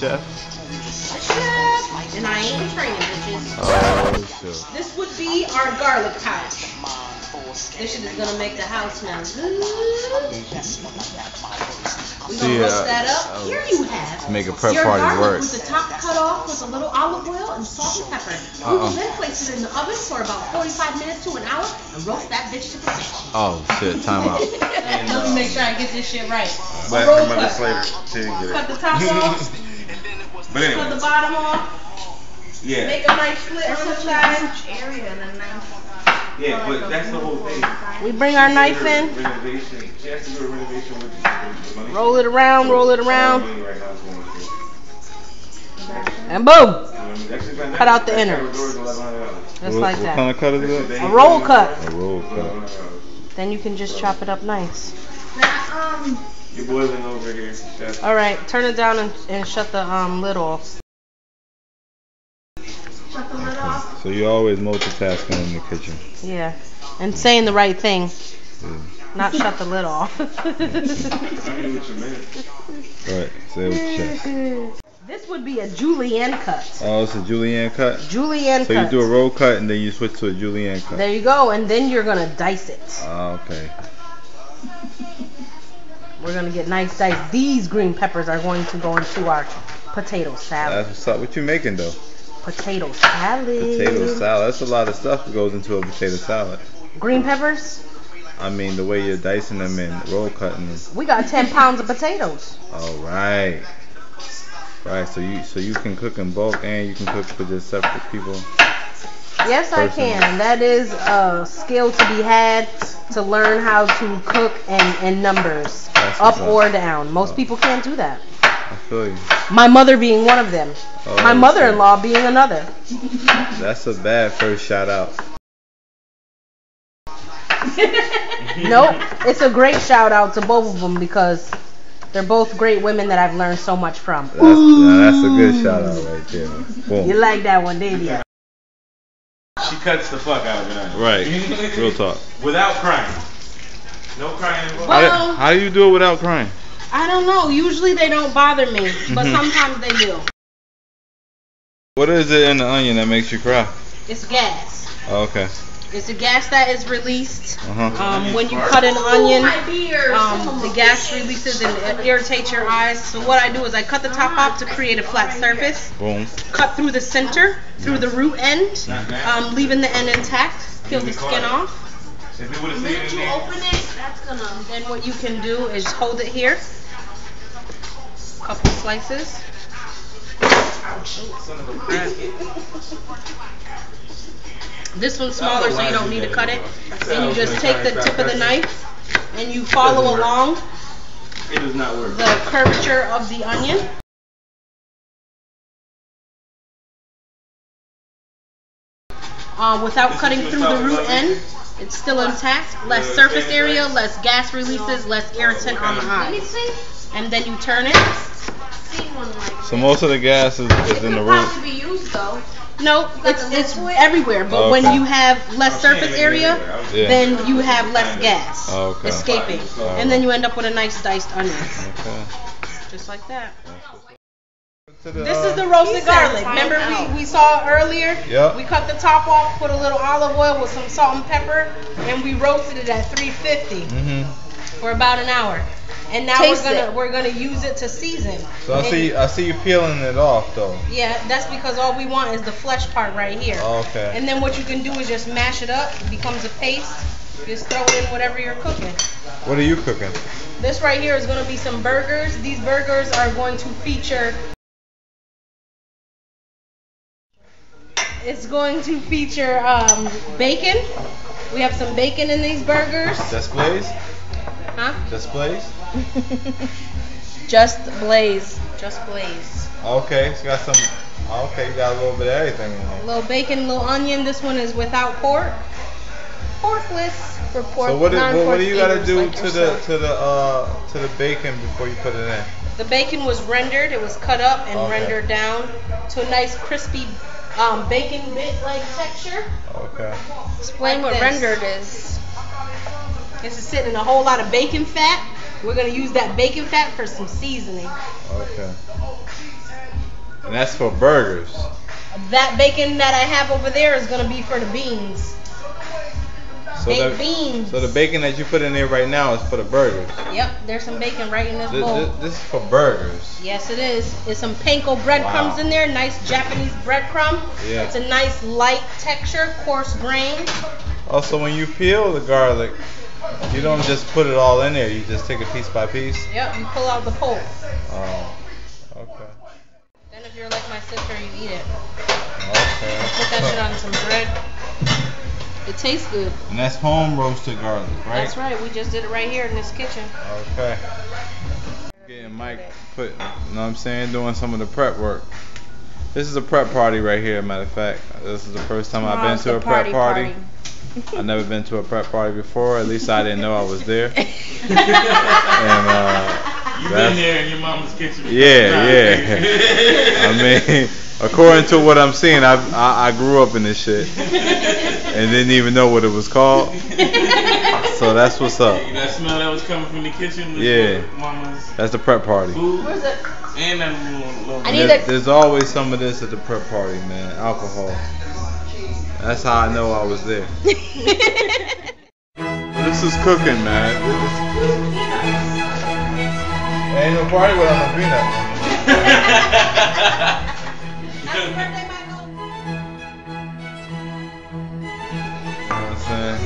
chef? And I ain't in training, bitches. Oh, shit. This would be our garlic house. This shit is gonna make the house smell good. We're gonna roast that up. Here you have make a prep your party garlic work. with the top cut off with a little olive oil and salt and pepper. We will then place it in the oven for about 45 minutes to an hour and roast that bitch to perfection. Oh shit, time out. Let me make sure I get this shit right. But Roll remember cut. later. She didn't get it. Cut the top off. But anyway. Cut the bottom off. Yeah. Make a nice slit on the side. Yeah, but that's the whole thing. We bring our knife in. Renovation. She has to do a renovation with the money. Roll it around, roll it around. And boom! Cut out the innards. Just like What kind that. of cut is it? A roll cut. A roll cut. Then you can just chop it up nice. You're boiling over here, chef. Alright, turn it down and shut the lid off. Shut the lid off? So you're always multitasking in the kitchen. Yeah. And saying the right thing. Yeah. Not shut the lid off. I mean, what you meant. Right, say what you said. This would be a julienne cut. Oh, it's a julienne cut? Julienne So cut. you do a roll cut and then you switch to a julienne cut. There you go, and then you're gonna dice it. Oh, okay. We're gonna get nice diced. These green peppers are going to go into our potato salad. That's what's up. What you making though? Potato salad. Potato salad. That's a lot of stuff that goes into a potato salad. Green peppers? I mean, the way you're dicing them and roll cutting them. We got 10 pounds of potatoes. Oh, right. Right, so you can cook in bulk and you can cook for just separate people. Yes, I can. That is a skill to be had to learn how to cook in numbers, up or down. Most people can't do that. I feel you. My mother being one of them. Oh, My mother-in-law being another. That's a bad first shout out. Nope, it's a great shout out to both of them because they're both great women that I've learned so much from. That's a good shout out right there. Boom. You like that one, didn't you? She cuts the fuck out of it. Right, real talk. Without crying. No crying involved. Well, How do you do it without crying? I don't know. Usually they don't bother me, but sometimes they do. What is it in the onion that makes you cry? It's gas. Oh, okay. It's the gas that is released Uh-huh. when you cut an onion. The gas releases and it irritates your eyes. So what I do is I cut the top off to create a flat surface. Boom. Cut through the center, through the root end, leaving the end intact. Peel the skin off. If it would have The stayed minute in you there. open it, that's gonna. Then what you can do is hold it here. Couple slices. This one's smaller, so you don't need to cut it. And you just take the tip of the knife and you follow along It does not work. the curvature of the onion. Without cutting through the root end. It's still intact. Less surface area, less gas releases, less irritant on the eyes. And then you turn it. So most of the gas is in the root. Be used though. No, it's everywhere. But when you have less surface area, then you have less gas escaping, and then you end up with a nice diced onion, just like that. This is the roasted garlic. Remember we saw earlier? Yep. We cut the top off, put a little olive oil with some salt and pepper, and we roasted it at 350 for about an hour. And now we're gonna use it to season. So I see you peeling it off though. Yeah, that's because all we want is the flesh part right here. Oh, okay. And then what you can do is just mash it up. It becomes a paste. Just throw it in whatever you're cooking. What are you cooking? This right here is going to be some burgers. These burgers are going to feature. It's going to feature bacon. We have some bacon in these burgers. Just Blaze? Huh? Just Blaze? Just Blaze. Just Blaze. Okay, so you got some. Okay, you got a little bit of everything in there. A little bacon, a little onion. This one is without pork. Porkless for pork. So what do you gotta do like to the bacon before you put it in? The bacon was rendered. It was cut up and Okay. rendered down to a nice crispy bacon bit-like texture. Okay. Explain what rendered is. This is sitting in a whole lot of bacon fat. We're gonna use that bacon fat for some seasoning. Okay. And that's for burgers. That bacon that I have over there is gonna be for the beans. Baked beans. So the bacon that you put in there right now is for the burgers. Yep, there's some bacon right in this bowl. This is for burgers. Yes, it is. There's some panko breadcrumbs in there. Nice Japanese breadcrumb. Yeah. It's a nice light texture, coarse grain. Also, when you peel the garlic, you don't just put it all in there. You just take it piece by piece. Yep, you pull out the pulp. Oh, okay. Then if you're like my sister, you eat it. Okay. Put that shit on some bread. It tastes good. And that's home roasted garlic, right? That's right. We just did it right here in this kitchen. Okay. Getting Mike put, you know what I'm saying, doing some of the prep work. This is a prep party right here, matter of fact. This is the first time I've been to a prep party. I've never been to a prep party before. At least I didn't know I was there. And you've been there in your mama's kitchen. Yeah. I mean, according to what I'm seeing, I grew up in this shit and didn't even know what it was called. So that's what's up. That smell that was coming from the kitchen. Yeah. Mama's that's the prep party. Food. Where's it? And that little. There's always some of this at the prep party, man. Alcohol. That's how I know I was there. This is cooking, man. Ain't no party without no peanuts. Happy birthday, Michael. You know what I'm saying?